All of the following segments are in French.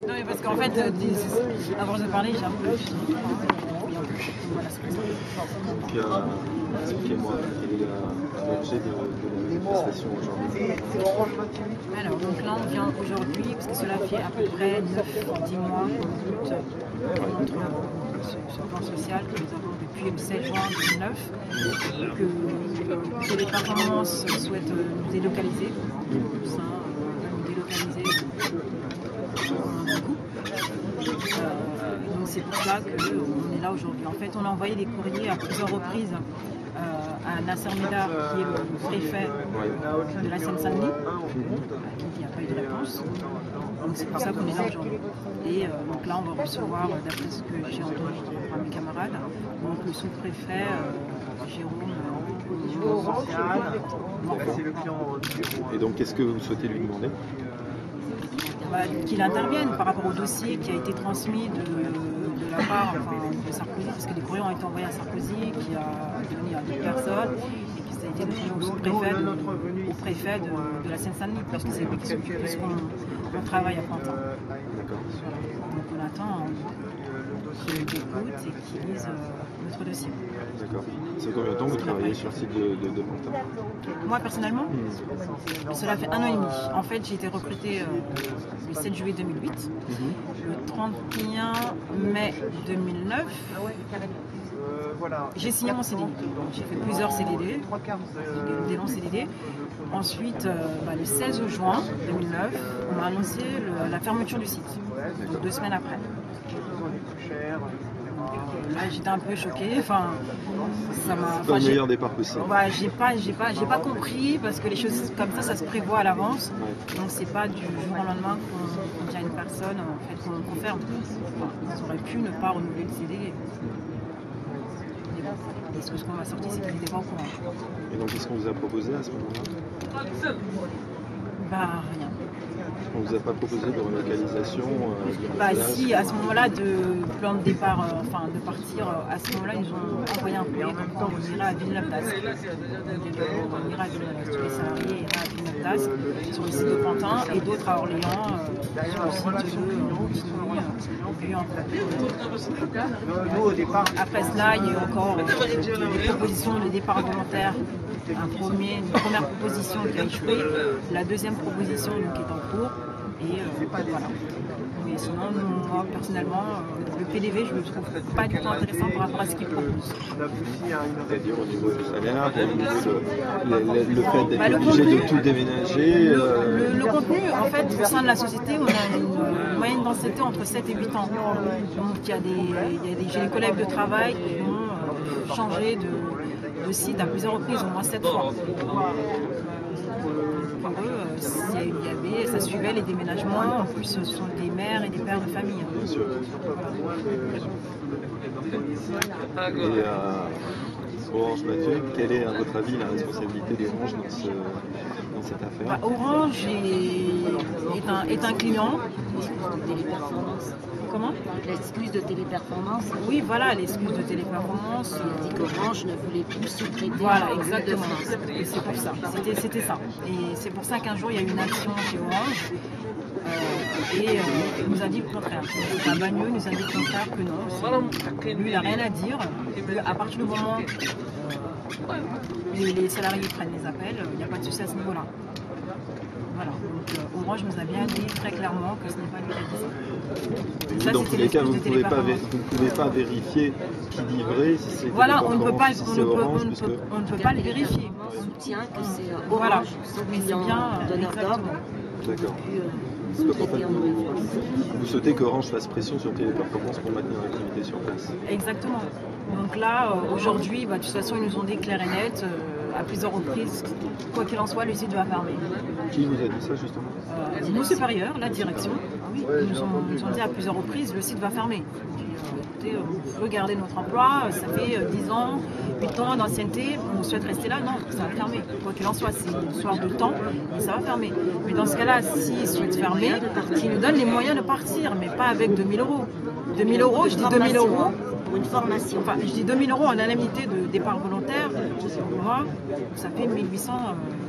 Non, mais parce qu'en fait, avant de parler, j'ai un peu. Voilà, c'est ça. Donc, expliquez-moi, quel est l'objet de la manifestation aujourd'hui? Alors, donc là, on vient aujourd'hui, parce que cela fait à peu près 9-10 mois qu'on lutte contre ce plan social que nous avons depuis le 7 juin 2009, que les performances souhaitent nous délocaliser, ça, nous délocaliser un coup. Donc c'est pour ça qu'on est là aujourd'hui. En fait, on a envoyé des courriers à plusieurs reprises à Nasser Médard, qui est le préfet de la Seine-Saint-Denis, qui n'a pas eu de réponse. Donc c'est pour ça qu'on est là aujourd'hui. Et donc là, on va recevoir, d'après ce que j'ai entendu par mes camarades, donc le sous-préfet Jérôme. Et donc, qu'est-ce que vous souhaitez lui demander? Qu'il intervienne par rapport au dossier qui a été transmis de la part de Sarkozy, parce que des courriers ont été envoyés à Sarkozy, qui a donné à d'autres personnes, et puis ça a été donné au préfet de la Seine-Saint-Denis, parce que c'est lui qui s'occupe, puisqu'on travaille à plein temps. Donc on attend qu'il écoute et qu'il lise notre dossier. D'accord. C'est combien de temps que vous travaillez sur le site de Pantin? Moi personnellement, cela fait 1 an et demi. En fait, j'ai été recrutée le 7 juillet 2008, le 31 mai 2009. J'ai signé mon CDI. J'ai fait plusieurs CDD, des longs CDD. Ensuite, le 16 juin 2009, on m'a annoncé la fermeture du site, donc 2 semaines après. Là, j'étais un peu choquée. Enfin, ça m'a. Pas le meilleur départ possible. J'ai pas compris, parce que les choses comme ça se prévoit à l'avance. Donc c'est pas du jour au lendemain qu'on dit à une personne en fait qu'on ferme. Ils auraient pu ne pas renouveler le CD. Et ce qu'on m'a sorti, c'est qu'ils n'étaient pas au courant. Et donc, qu'est-ce qu'on vous a proposé à ce moment-là? Rien. On vous a pas proposé de relocalisation si, à ce moment-là, de plan de départ, de partir, à ce moment-là, ils ont envoyé un courrier comme quoi on irait à Villeneuve-d'Ascq. On ira à Villeneuve-d'Ascq, tous les salariés iraient à Villeneuve-d'Ascq, sur le site de Pantin, et d'autres à Orléans, sur le site de Montigny, puis après cela, il y a eu encore des propositions de départ volontaire. Une première proposition qui a échoué, la deuxième proposition donc, qui est en cours, et voilà. Mais sinon, moi personnellement, le PDV, je ne le trouve pas du tout intéressant par rapport à ce qu'il propose. C'est-à-dire au niveau du salaire, au niveau le fait d'être obligé de tout déménager. Le contenu, en fait, au sein de la société, on a une moyenne d'ancienneté entre 7 et 8 ans. Donc j'ai des collègues de travail qui ont changé de site à plusieurs reprises, au moins 7 fois. Pour eux, ça suivait les déménagements. En plus, ce sont des mères et des pères de famille. Bien sûr. Et Orange Mathieu, quelle est à votre avis la responsabilité d'Orange dans cette affaire? Orange est un client. Comment? L'excuse de Téléperformance. Oui, voilà, l'excuse de Téléperformance. Il a dit qu'Orange ne voulait plus sous-traiter. Voilà, exactement. C'est pour ça. C'était ça. Et c'est pour ça qu'un jour, il y a eu une action chez Orange. Et il nous a dit le contraire. Un bagneux nous a dit le contraire que non. Lui, il n'a rien à dire. À partir du moment où les salariés prennent les appels, il n'y a pas de souci à ce niveau-là. Voilà, donc Orange nous a bien dit très clairement que ce n'est pas lui qui a dit ça. Dans tous les cas, vous ne pouvez pas vérifier qui dit vrai, si c'est voilà, on ne peut pas, le vérifier. On soutient que c'est Orange, voilà, mais c'est bien donneur d'ordre. D'accord. Donc en fait, vous souhaitez qu'Orange fasse pression sur Téléperformance pour maintenir l'activité sur place. Exactement. Donc là, aujourd'hui, de toute façon, ils nous ont dit clair et net, à plusieurs reprises, quoi qu'il en soit, le site va fermer. Qui vous a dit ça justement? Nos supérieurs, la direction, ils nous ont dit à plusieurs reprises, le site va fermer. Écoutez, on veut garder notre emploi, ça fait 10 ans, 8 ans d'ancienneté, on souhaite rester là, non, ça va fermer. Quoi qu'il en soit, c'est une histoire de temps, et ça va fermer. Mais dans ce cas-là, s'ils souhaitent fermer, qu'ils nous donnent les moyens de partir, mais pas avec 2000 €. 2000 €, je dis 2000 €, pour une formation. Enfin, je dis 2 000 € en indemnité de départ volontaire. Pour moi, ça fait 1 800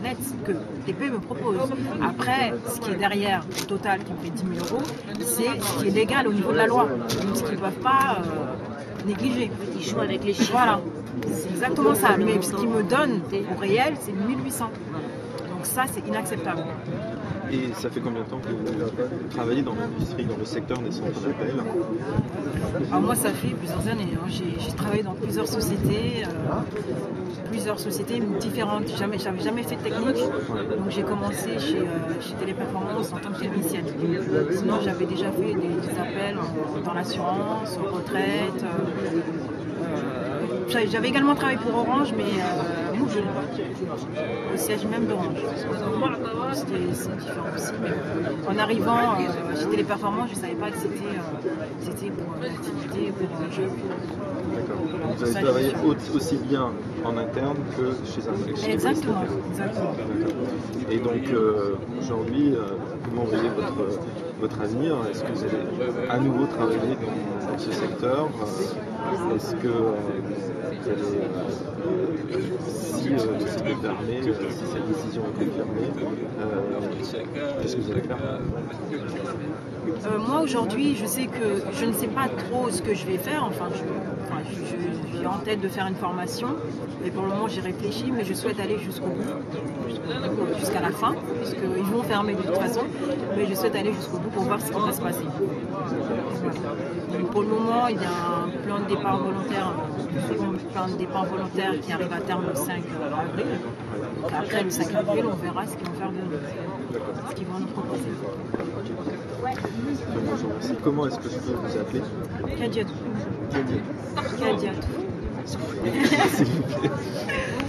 net que TP me propose. Après, ce qui est derrière le total qui me fait 10 000 €, c'est ce qui est légal au niveau de la loi. Donc, ce qu'ils ne peuvent pas négliger. Ils jouent avec les chiffres. Voilà, c'est exactement ça. Mais ce qu'ils me donnent au réel, c'est 1 800. Donc ça, c'est inacceptable. Et ça fait combien de temps que vous travaillez dans l'industrie, dans le secteur des centres d'appel? Alors moi, ça fait plusieurs années. Hein. J'ai travaillé dans plusieurs sociétés différentes. J'avais jamais fait de technique. Donc j'ai commencé chez Téléperformance en tant que technicienne. Sinon, j'avais déjà fait des appels dans l'assurance, retraite. J'avais également travaillé pour Orange, mais au siège même d'Orange. C'est différent aussi. Mais en arrivant chez Téléperformance, je ne savais pas que c'était pour l'activité pour Orange. D'accord. Vous avez travaillé aussi bien en interne que chez un prestataire. Exactement. Et donc aujourd'hui, comment vous voyez votre avenir? Est-ce que vous allez à nouveau travailler dans ce secteur? Est-ce que vous allez, si c'était permis, si cette décision est confirmée, qu'est-ce que vous allez faire? Moi aujourd'hui, je sais que je ne sais pas trop ce que je vais faire. Enfin, j'ai en tête de faire une formation, et pour le moment j'y réfléchis, mais je souhaite aller jusqu'au bout, jusqu'à la fin, puisqu'ils vont fermer de toute façon, mais je souhaite aller jusqu'au bout pour voir ce qui va se passer. Donc, pour le moment, il y a un plan de départ volontaire, qui arrive à terme le 5 avril. Donc, après le 5 avril, on verra ce qu'ils vont faire de nous, ce qu'ils vont nous proposer. Merci. Comment est-ce que je peux vous appeler? Kadiatou. Kadiatou. Kadiatou.